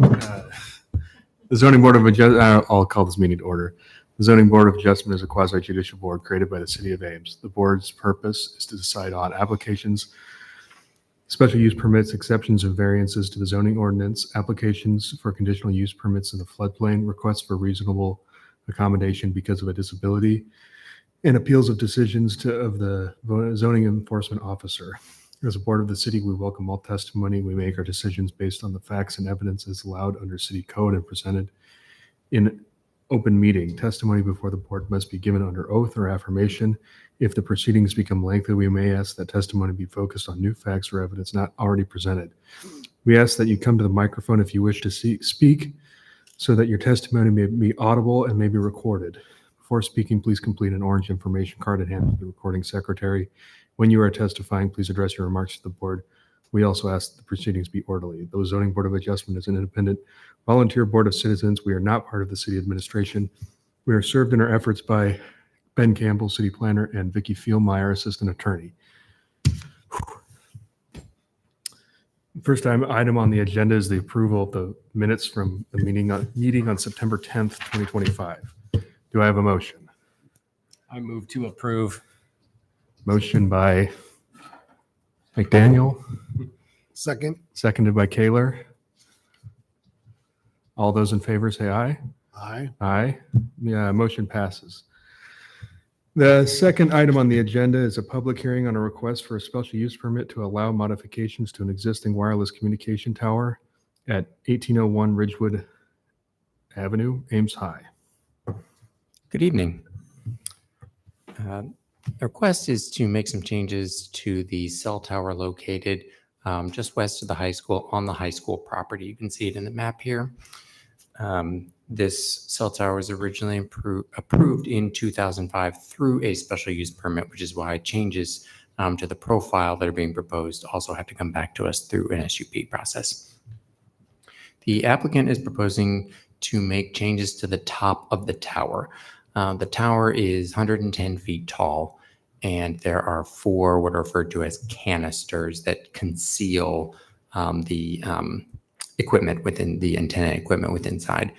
The Zoning Board of Adjustment, I'll call this meeting to order. The Zoning Board of Adjustment is a quasi-judicial board created by the City of Ames. The board's purpose is to decide on applications, special use permits, exceptions and variances to the zoning ordinance, applications for conditional use permits in the floodplain, requests for reasonable accommodation because of a disability, and appeals of decisions of the zoning enforcement officer. As a board of the city, we welcome all testimony. We make our decisions based on the facts and evidence as allowed under city code and presented in open meeting. Testimony before the board must be given under oath or affirmation. If the proceedings become lengthy, we may ask that testimony be focused on new facts or evidence not already presented. We ask that you come to the microphone if you wish to speak so that your testimony may be audible and may be recorded. Before speaking, please complete an orange information card and hand it to the recording secretary. When you are testifying, please address your remarks to the board. We also ask that the proceedings be orderly. The Zoning Board of Adjustment is an independent volunteer board of citizens. We are not part of the city administration. We are served in our efforts by Ben Campbell, city planner, and Vicki Fielmeyer, assistant attorney. First item on the agenda is the approval of the minutes from the meeting on September 10th, 2025. Do I have a motion? I move to approve. Motion by McDaniel, Second. seconded by Kaler. All those in favor say aye. Aye. Aye. Yeah, motion passes. The second item on the agenda is a public hearing on a request for a special use permit to allow modifications to an existing wireless communication tower at 1801 Ridgewood Avenue, Ames High. Good evening. The request is to make some changes to the cell tower located just west of the high school on the high school property. You can see it in the map here. This cell tower was originally approved in 2005 through a special use permit, which is why changes to the profile that are being proposed also have to come back to us through an SUP process. The applicant is proposing to make changes to the top of the tower. The tower is 110 feet tall, and there are four what are referred to as canisters that conceal the equipment within the antenna equipment within inside.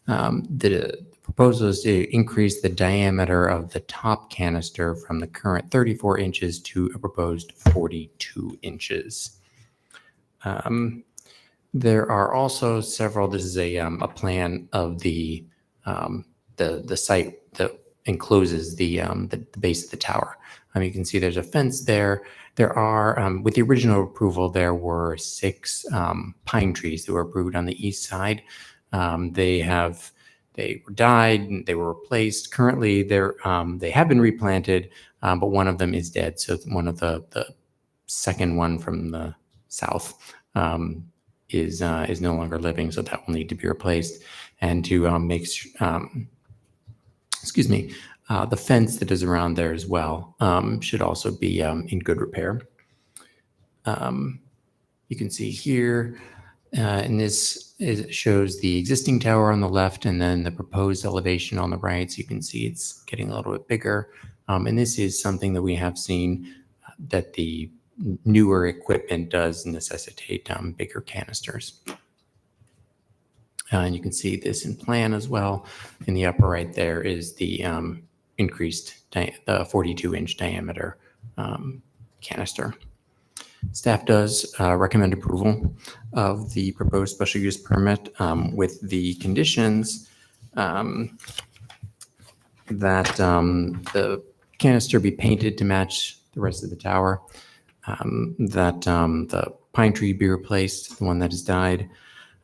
The proposal is to increase the diameter of the top canister from the current 34 inches to a proposed 42 inches. There are also several. This is a plan of the site that encloses the base of the tower. You can see there's a fence there. There are, with the original approval, there were 6 pine trees that were approved on the east side. They died and they were replaced. Currently, they have been replanted, but one of them is dead. So one of the second one from the south is no longer living. So that will need to be replaced. And to make the fence that is around there as well should also be in good repair. You can see here, and this shows the existing tower on the left and then the proposed elevation on the right. So you can see it's getting a little bit bigger. And this is something that we have seen that the newer equipment does necessitate bigger canisters. And you can see this in plan as well. In the upper right there is the increased the 42-inch diameter canister. Staff does recommend approval of the proposed special use permit with the conditions that the canister be painted to match the rest of the tower, that the pine tree be replaced, the one that has died,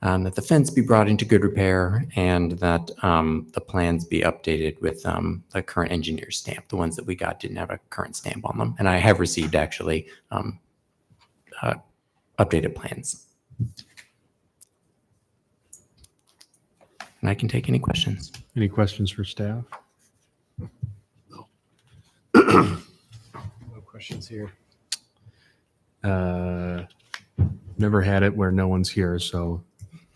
that the fence be brought into good repair, and that the plans be updated with the current engineer's stamp. The ones that we got didn't have a current stamp on them. And I have received actually updated plans. And I can take any questions. Any questions for staff? No questions here. Never had it where no one's here, so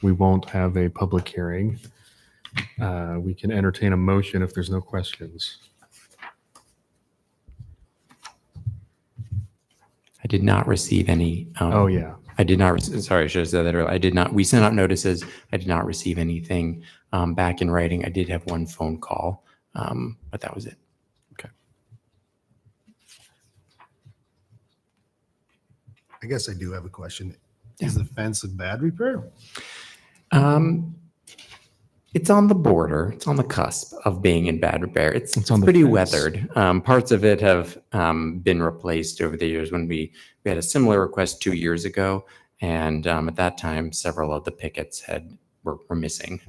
we won't have a public hearing. We can entertain a motion if there's no questions. I did not receive any. Oh, yeah. I did not, sorry, I should have said that earlier. I did not, we sent out notices. I did not receive anything back in writing. I did have one phone call, but that was it. I guess I do have a question. Is the fence in bad repair? It's on the border. It's on the cusp of being in bad repair. It's on the pretty fence. weathered. Parts of it have been replaced over the years. When we had a similar request 2 years ago, and at that time, several of the pickets were missing,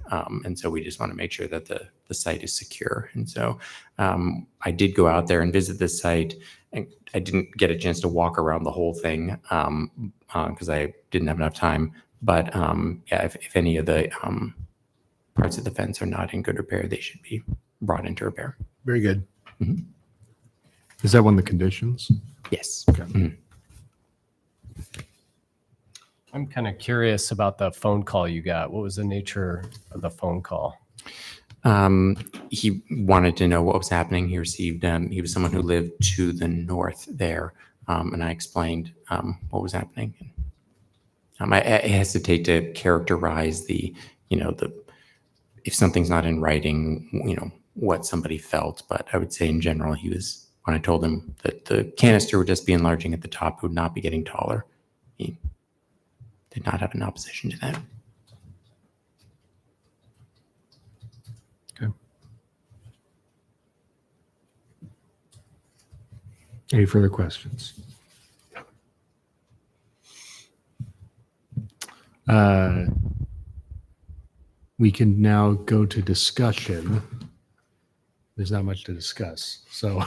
and so we just want to make sure that the site is secure. And so I did go out there and visit the site, and I didn't get a chance to walk around the whole thing because I didn't have enough time. But yeah, if any of the parts of the fence are not in good repair, they should be brought into repair. Very good. Is that one of the conditions? Yes. I'm kind of curious about the phone call you got. What was the nature of the phone call? He wanted to know what was happening. He received, he was someone who lived to the north there, and I explained what was happening. I hesitate to characterize if something's not in writing, what somebody felt, but I would say in general, when I told him that the canister would just be enlarging at the top, it would not be getting taller. He did not have an opposition to that. Okay. Any further questions? We can now go to discussion. There's not much to discuss, so.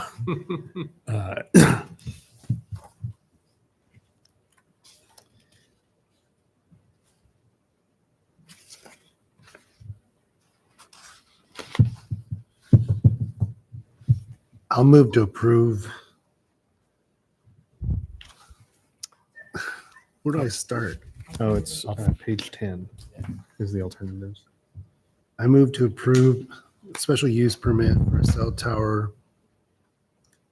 I'll move to approve. Where do I start? Oh, it's page 10 is the alternatives. I move to approve special use permit for a cell tower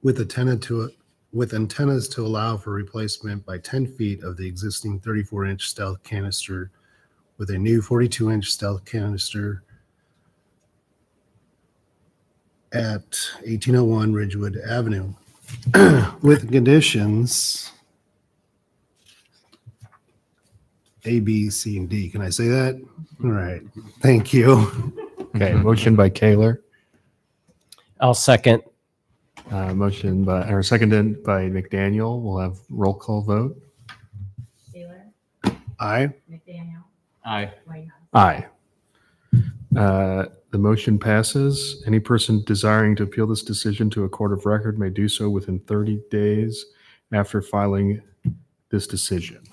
with antennas to allow for replacement by 10 feet of the existing 34-inch stealth canister with a new 42-inch stealth canister at 1801 Ridgewood Avenue with conditions A, B, C, and D. Can I say that? All right. Thank you. Okay, motion by Kaler, I'll second. seconded by McDaniel. We'll have roll call vote. Taylor, Aye. McDaniel, Aye. Whitehouse. Aye. The motion passes. Any person desiring to appeal this decision to a court of record may do so within 30 days after filing this decision.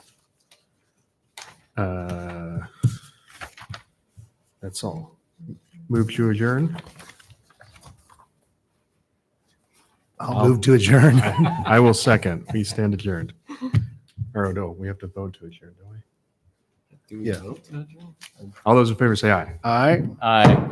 That's all. Move to adjourn. I'll move to adjourn. I will second. We stand adjourned. Or no, we have to vote to adjourn, don't we? Yeah. All those in favor say aye. Aye. Aye.